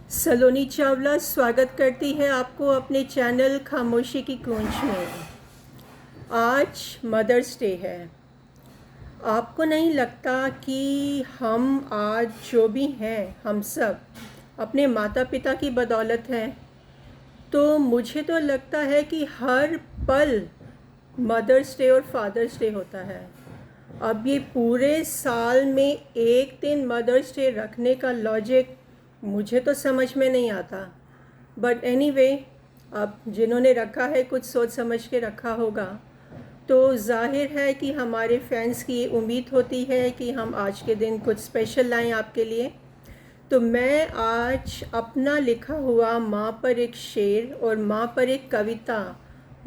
सलोनी चावला स्वागत करती है आपको अपने चैनल खामोशी की गूंज में। आज मदर्स डे है। आपको नहीं लगता कि हम आज जो भी हैं हम सब अपने माता पिता की बदौलत हैं? तो मुझे तो लगता है कि हर पल मदर्स डे और फादर्स डे होता है। अब ये पूरे साल में एक दिन मदर्स डे रखने का लॉजिक मुझे तो समझ में नहीं आता। बट एनीवे, अब जिन्होंने रखा है कुछ सोच समझ के रखा होगा। तो जाहिर है कि हमारे फैंस की ये उम्मीद होती है कि हम आज के दिन कुछ स्पेशल लाएं आपके लिए। तो मैं आज अपना लिखा हुआ माँ पर एक शेर और माँ पर एक कविता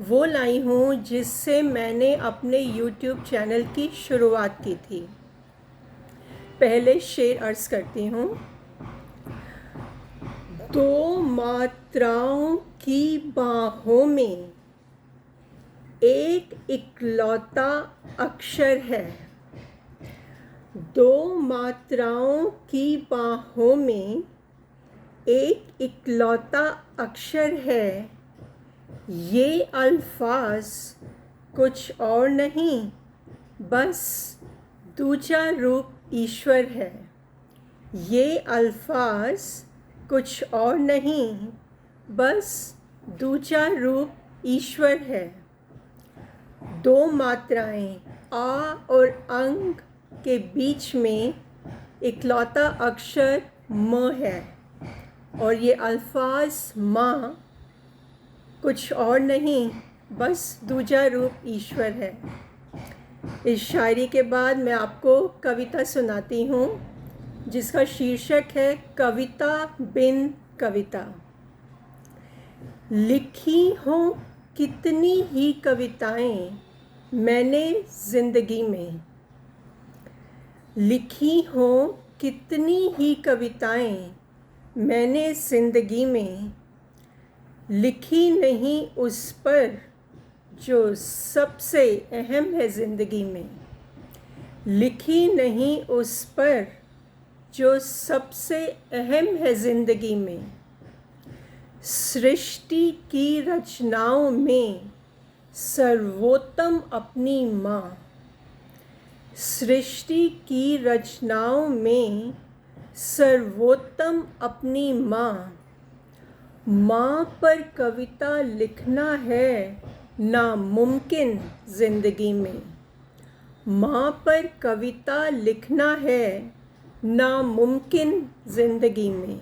वो लाई हूँ जिससे मैंने अपने YouTube चैनल की शुरुआत की थी। पहले शेर अर्ज करती हूँ। दो मात्राओं की बाहों में एक इकलौता अक्षर है। दो मात्राओं की बाहों में एक इकलौता अक्षर है। ये अल्फाज कुछ और नहीं, बस दूजा रूप ईश्वर है। ये अल्फाज कुछ और नहीं, बस दूजा रूप ईश्वर है। दो मात्राएं आ और अंग के बीच में इकलौता अक्षर म है और ये अल्फाज माँ कुछ और नहीं, बस दूजा रूप ईश्वर है। इस शायरी के बाद मैं आपको कविता सुनाती हूँ जिसका शीर्षक है कविता बिन कविता। लिखी हों कितनी ही कविताएं मैंने ज़िंदगी में। लिखी हों कितनी ही कविताएं मैंने ज़िंदगी में। लिखी नहीं उस पर जो सबसे अहम है ज़िंदगी में। लिखी नहीं उस पर जो सबसे अहम है ज़िंदगी में। सृष्टि की रचनाओं में सर्वोत्तम अपनी माँ। सृष्टि की रचनाओं में सर्वोत्तम अपनी माँ। माँ पर कविता लिखना है नामुमकिन ज़िंदगी में। माँ पर कविता लिखना है नामुमकिन ज़िंदगी में।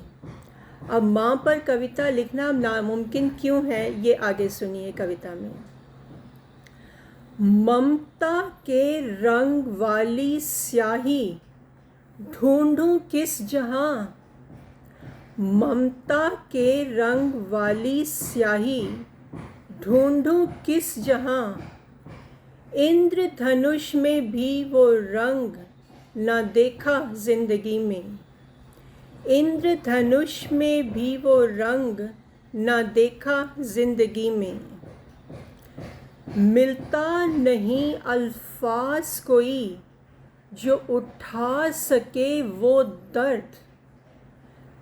अब माँ पर कविता लिखना नामुमकिन क्यों है ये आगे सुनिए कविता में। ममता के रंग वाली स्याही ढूंढूं किस जहाँ। ममता के रंग वाली स्याही ढूंढूं किस जहाँ। इंद्रधनुष में भी वो रंग ना देखा जिंदगी में। इंद्रधनुष में भी वो रंग ना देखा जिंदगी में। मिलता नहीं अल्फाज कोई जो उठा सके वो दर्द।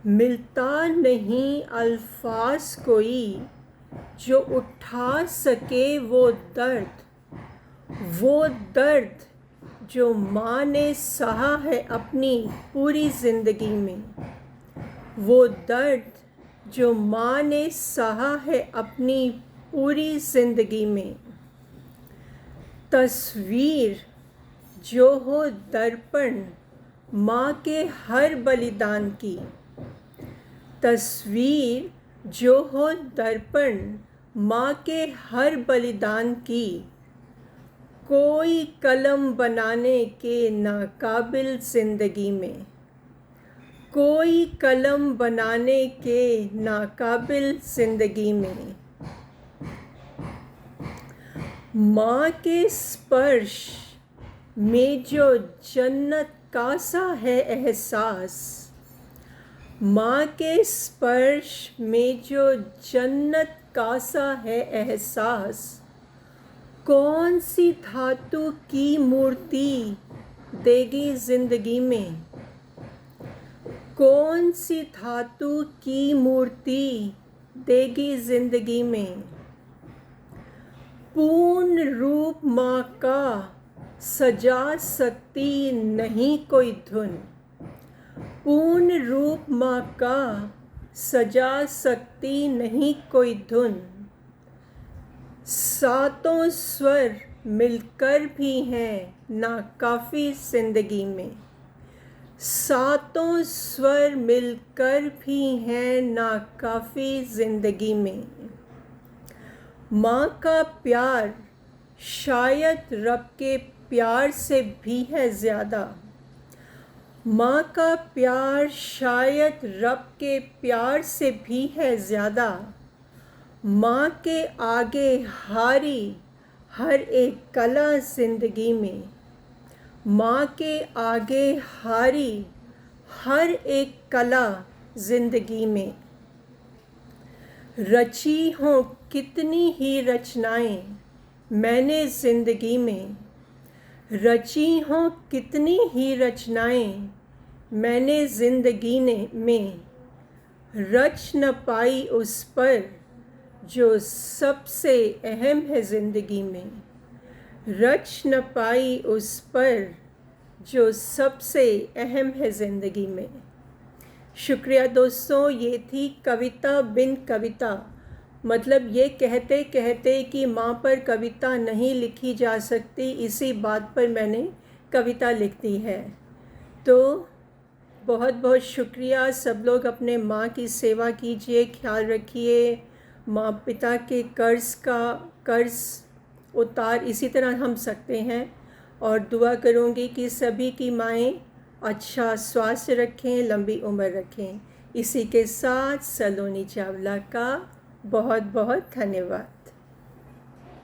मिलता नहीं अल्फाज कोई जो उठा सके वो दर्द। वो दर्द जो माँ ने सहा है अपनी पूरी ज़िंदगी में। वो दर्द जो माँ ने सहा है अपनी पूरी ज़िंदगी में। तस्वीर जो हो दर्पण माँ के हर बलिदान की। तस्वीर जो हो दर्पण माँ के हर बलिदान की। कोई कलम बनाने के नाकाबिल ज़िंदगी में। कोई कलम बनाने के नाकाबिल ज़िंदगी में। माँ के स्पर्श में जो जन्नत का सा है एहसास। माँ के स्पर्श में जो जन्नत का सा है एहसास। कौन सी धातु की मूर्ति देगी ज़िंदगी में। कौन सी धातु की मूर्ति देगी जिंदगी में? पूर्ण रूप माँ का सजा सकती नहीं कोई धुन। पूर्ण रूप माँ का सजा सकती नहीं कोई धुन। सातों स्वर मिलकर भी हैं नाकाफी जिंदगी में। सातों स्वर मिलकर भी हैं नाकाफी जिंदगी में। माँ का प्यार शायद रब के प्यार से भी है ज़्यादा। माँ का प्यार शायद रब के प्यार से भी है ज़्यादा। माँ के आगे हारी हर एक कला जिंदगी में। माँ के आगे हारी हर एक कला जिंदगी में। रची हों कितनी ही रचनाएं मैंने जिंदगी में। रची हों कितनी ही रचनाएं मैंने जिंदगी में। रच न पाई उस पर जो सबसे अहम है ज़िंदगी में। रच न पाई उस पर जो सबसे अहम है ज़िंदगी में। शुक्रिया दोस्तों, ये थी कविता बिन कविता। मतलब ये कहते कहते कि माँ पर कविता नहीं लिखी जा सकती, इसी बात पर मैंने कविता लिख दी है। तो बहुत बहुत शुक्रिया। सब लोग अपने माँ की सेवा कीजिए, ख्याल रखिए। माँ पिता के कर्ज़ उतार इसी तरह हम सकते हैं। और दुआ करूँगी कि सभी की माएँ अच्छा स्वास्थ्य रखें, लंबी उम्र रखें। इसी के साथ सलोनी चावला का बहुत बहुत धन्यवाद।